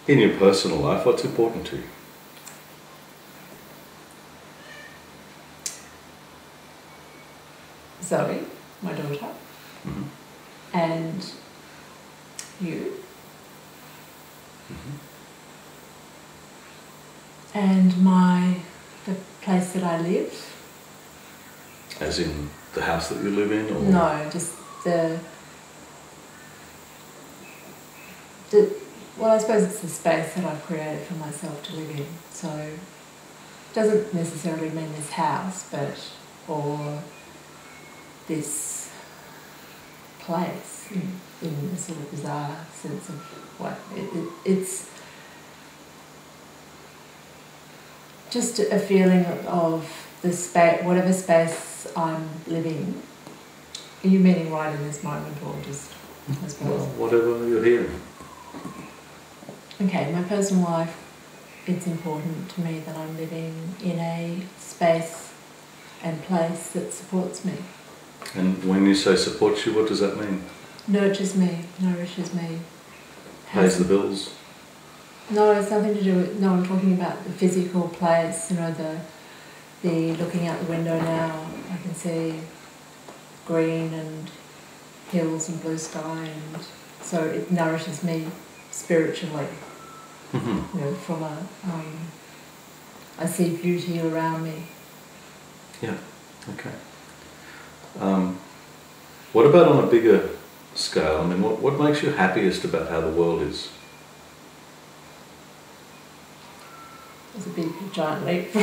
In your personal life, what's important to you? Zoe, my daughter, and you, and the place that I live. As in the house that you live in? Or? No, just well, I suppose it's the space that I've created for myself to live in. So it doesn't necessarily mean this house, or this place in a sort of bizarre sense of what it's just a feeling of the space, whatever space I'm living. Are you meaning right in this moment, or just, I suppose? Well, whatever you're hearing. Okay, my personal life, it's important to me that I'm living in a space and place that supports me. And when you say supports you, what does that mean? Nurtures me, nourishes me. Pays the bills? No, it's nothing to do with, no, I'm talking about the physical place, the looking out the window now, I can see green and hills and blue sky, and so it nourishes me spiritually. From I see beauty around me. Yeah, okay. What about on a bigger scale? I mean, what makes you happiest about how the world is? It's a big, giant leap.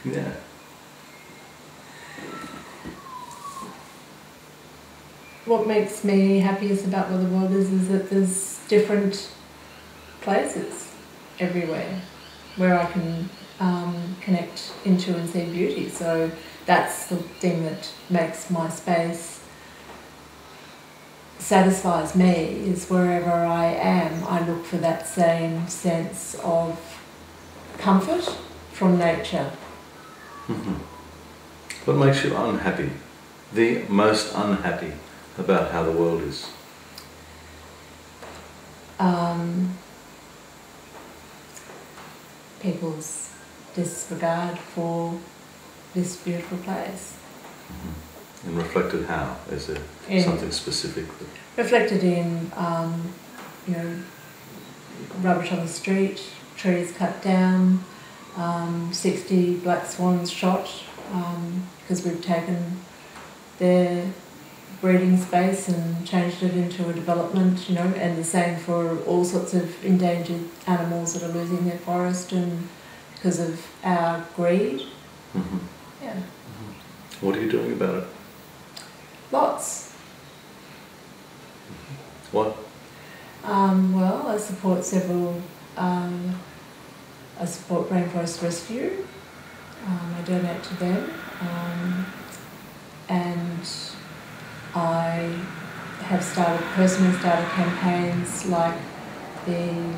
Yeah. What makes me happiest about what the world is that there's different places everywhere where I can connect into and see beauty. So that's the thing that makes my space, satisfies me, is wherever I am, I look for that same sense of comfort from nature. What makes you unhappy? The most unhappy about how the world is? People's disregard for this beautiful place. And reflected how? Is there something specific? Reflected in, rubbish on the street, trees cut down, 60 black swans shot because we've taken their breeding space and changed it into a development, and the same for all sorts of endangered animals that are losing their forest and because of our greed. Yeah. What are you doing about it? Lots. What? Well, I support several. I support Rainforest Rescue. I donate to them, and I have personally started campaigns like in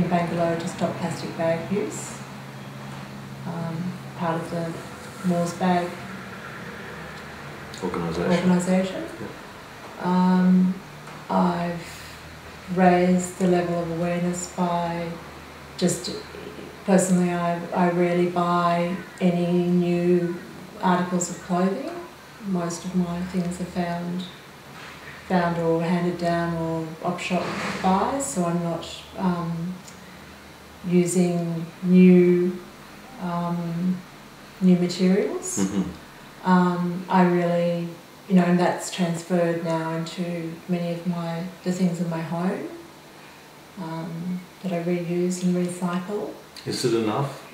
Bangalore to stop plastic bag use. Part of the Moore's Bag organisation. Yeah. I've raised the level of awareness by just personally, I rarely buy any new articles of clothing. Most of my things are found or handed down or op-shop buys, so I'm not using new materials. I really, and that's transferred now into many of the things in my home that I reuse and recycle. Is it enough?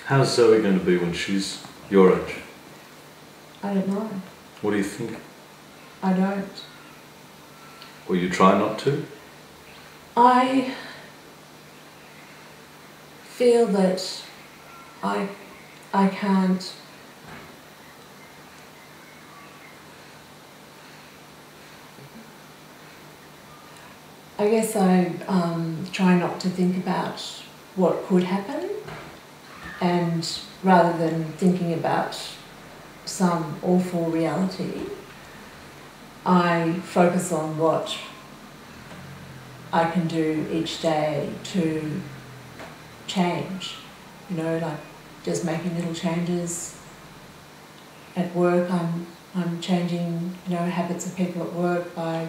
How's Zoe going to be when she's your age? I don't know. What do you think? I don't. Or you try not to? I feel that I can't I guess I try not to think about what could happen, and rather than thinking about some awful reality, I focus on what I can do each day to change, you know, like just making little changes. At work, I'm changing, you know, habits of people at work by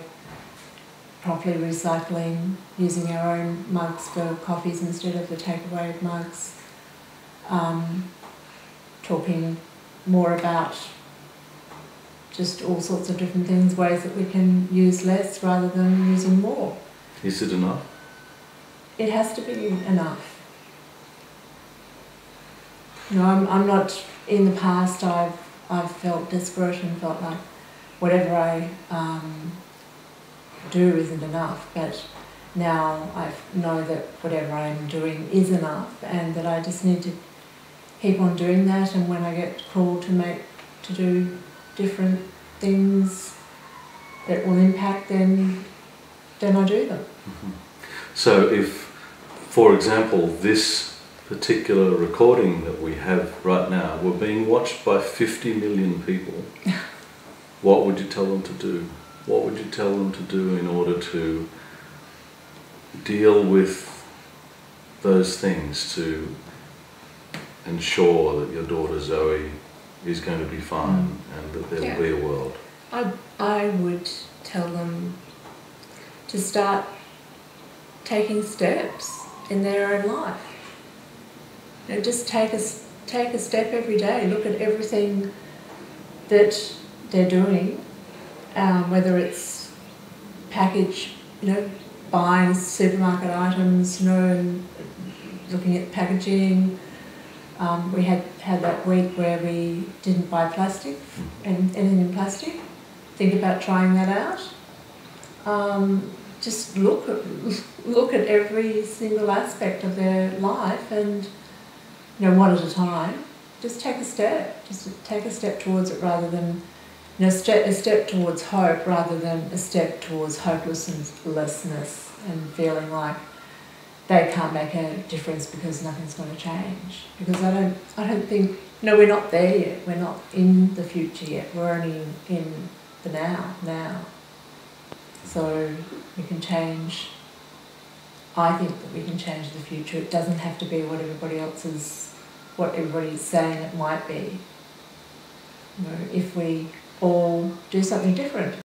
properly recycling, using our own mugs for coffees instead of the takeaway mugs. Talking more about just all sorts of different things, ways that we can use less rather than using more. Is it enough? It has to be enough. You know, I'm not, in the past I've felt desperate and felt like whatever I do isn't enough, but now I know that whatever I'm doing is enough and that I just need to keep on doing that, and when I get called to do different things that will impact, then I do them. Mm-hmm. So if, for example, this particular recording that we have right now were being watched by 50 million people, what would you tell them to do? What would you tell them to do in order to deal with those things, to ensure that your daughter Zoe is going to be fine and that there will be a world? I would tell them to start taking steps in their own life. You know, just take a step every day. Look at everything that they're doing, whether it's buying supermarket items, and looking at packaging. We had that week where we didn't buy plastic and anything in plastic. Think about trying that out. Just look at every single aspect of their life, and one at a time. Just take a step. Just take a step towards it, rather than a step towards hope, rather than a step towards hopelessness and feeling like they can't make a difference because nothing's going to change. Because I don't think, we're not there yet. We're not in the future yet. We're only in the now. So we can change. I think that we can change the future. It doesn't have to be what everybody's saying it might be. If we all do something different.